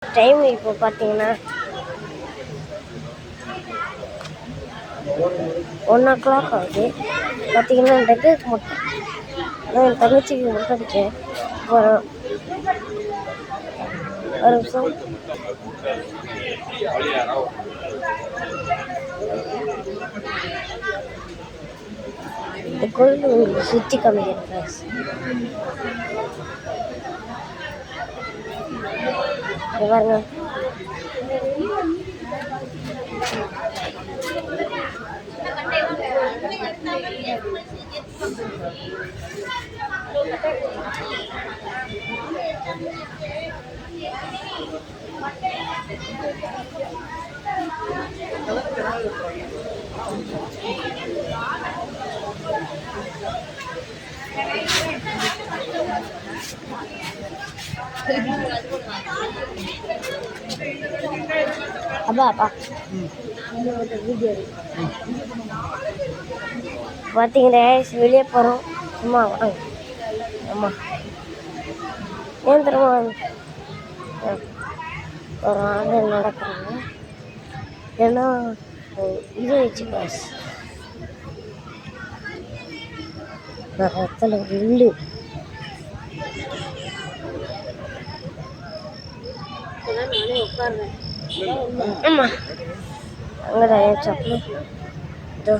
Time இப்போ பார்த்தீங்கன்னா 1 o'clock ஆகுது. பார்த்தீங்கன்னா டெக்கருக்கு மட்டும் என் தங்கச்சிக்கு மட்டும் அடிக்க போகிறோம். ஒரு நிமிஷம். இந்த கோயில் உங்களுக்கு சுற்றி காமிக்கிறேன். பாருங்க, அப்பா வீடியோ பார்த்தீங்கன்னா வெளியே போகிறோம். சும்மா வாங்க. ஆமாம், ஏன் தரமா ஒரு ஆர்டர் நடக்கிறாங்க. ஏன்னா இது வச்சு காசு ரத்தத்தில் வில்லு. உட்காருறேன். ஆமாம், அங்கே சப்பல் இதோ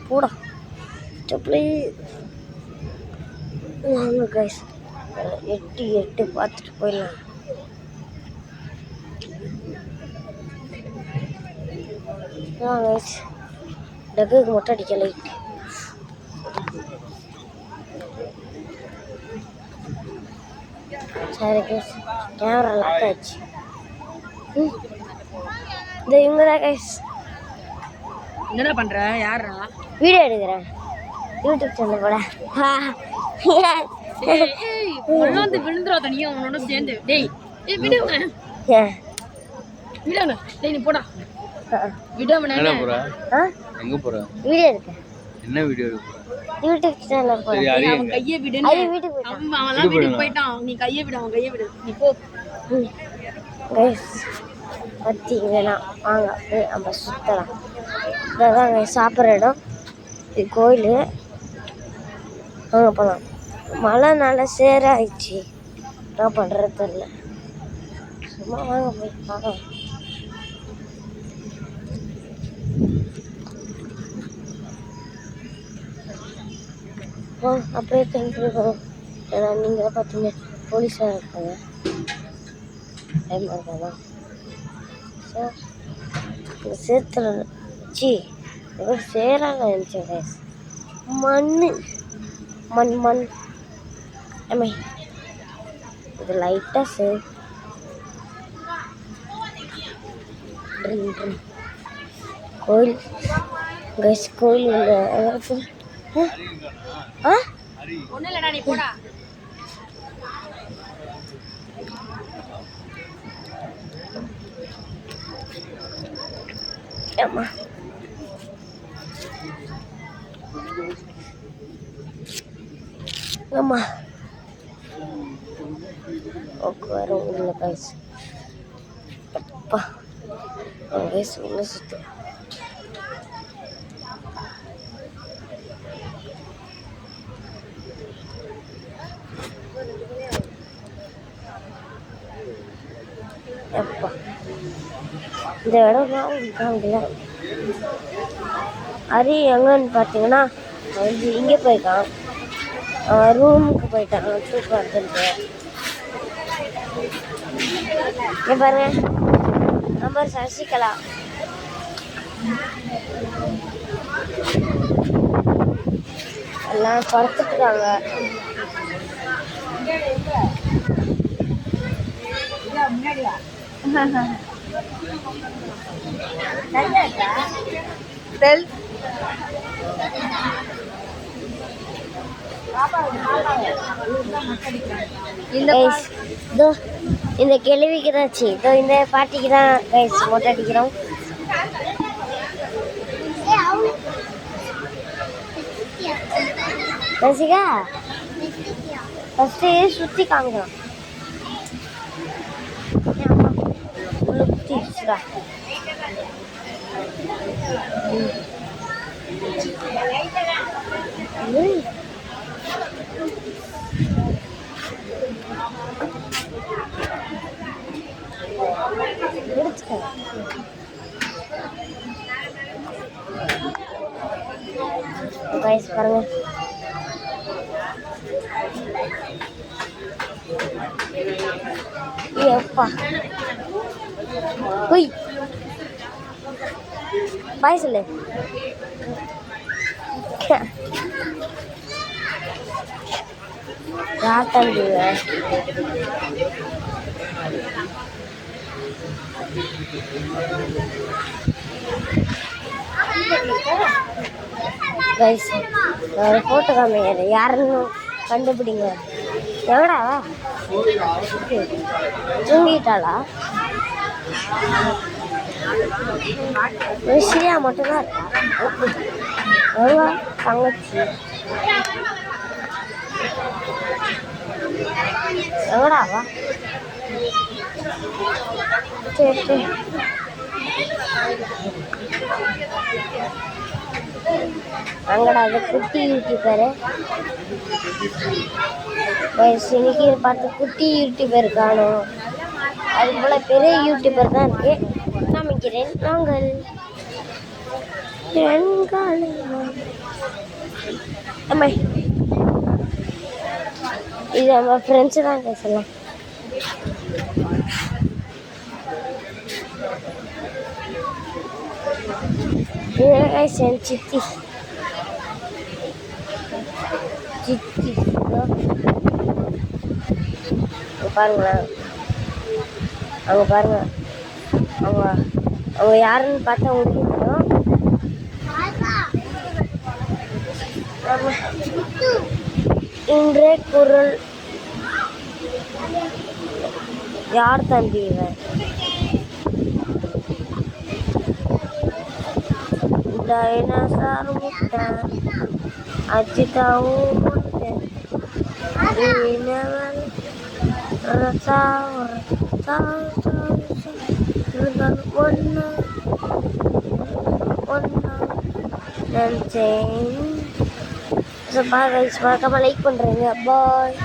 போடா சப்பலி வாங்க கைஸ். எட்டு பார்த்துட்டு போயிடலாம். கைஸ் டக்குக்கு மட்டும் அடிக்க லைட். சரி கைஸ், கேமரா லாக் ஆயிடுச்சு. இந்த இவங்க தான் கைஸ். என்னடா பண்ற? யாரா? வீடியோ எடுக்கிறேன், யூடியூப் சேனல் போட. வந்து விழுந்துரா தனியா அவனோட சேர்ந்து. டேய் விடுங்க, விடுங்க. டேய் நீ போடா, விடாம. எங்க போற? எங்க போற? வீடியோ எடுக்க. என்ன வீடியோ எடுக்க போற? யூடியூப் சேனல் போட. அவன் கையை விடு. அவன்லாம் வீட்டுக்கு போயிட்டான். நீ கையை விடு, அவன் கையை விடு. நீ போ. கைஸ் பார்த்தீங்கன்னா வாங்க போய் நம்ம சுற்றலாம். இதான் கைஸ் சாப்பிட்ற இடம். இது கோயில். வாங்க போகலாம். மழைனால சேராயிடுச்சு, என்ன பண்ணுறது தெரில. சும்மா வாங்க போய் பார்க்கலாம். அப்படியே திரும்பிடுவோம். ஏன்னா நீங்கள் பார்த்தீங்க போலீஸாக இருக்காங்க. டைம் இருக்காதா சார்? இந்த சேத்துல சி சேராக இருந்துச்சு கைஸ். மண் அம்மை இது லைட்டாக சேர் கோயில் கைஸ். கோயில் ஒன்னும் இல்லடா, நீ போடா. ஆமா, ஆமா ஓகே வரும் உள்ள கைஸ். அப்பா கைஸ் உள்ள சுத்து. அப்பா இந்த இடம் காமிக்கல. ஹரி எங்கன்னு பார்த்தீங்கன்னா வந்து இங்கே போயிருக்கான், ரூமுக்கு போயிட்டான் தூக்கம் வருதுன்ட்டு. இங்கே பாருங்க, நம்பர் சசிகலா. எல்லாம் படுத்துட்டுருக்காங்க. இந்த கேள்விக்கு தான் இந்த பாட்டிக்கு தான் கைஸ் மொட்டை அடிக்கிறோம். ரசிகா ஃபஸ்ட்டு சுற்றி காமிக்கலாம். உள்ள குத்திடுச்சுடா. எடுத்துக்க. கைஸ் பாருங்க. எப்பா போய் பாய் சொல்லு. யார் தம்பி? கைஸ் ஒரு ஃபோட்டோ காமிங்க, யாருன்னு கண்டுபிடிங்க. எவடா தூங்கிட்டாளா? ஸ்ரீயா மட்டும்தான் இருக்கா? எவா தங்கச்சி? எவடாவா? சரி சரி. அங்கடா அது குட்டி யூடியூபரு. இன்னைக்கு பார்த்து குட்டி யூடியூபர் காணும். அது போல் பெரிய யூடியூபர் தான் இருக்கு. காமிக்கிறேன் நாங்கள். அம்மா இது நம்ம ஃப்ரெண்ட்ஸு தான் பேசலாம். என் சித்தி சித்தி பாருங்களேன். அவங்க பாருங்க, அவங்க அவங்க யாருன்னு பார்த்தா உங்களுக்கு தெரியும். இன்றைய குரல் யார் தம்பி இவன்? டைனோசர் முட்டை அஜிதாவும் முட்டை ஒன்று நினச்சேன். மறக்காம லைக் பண்ணுறீங்க. பாய்.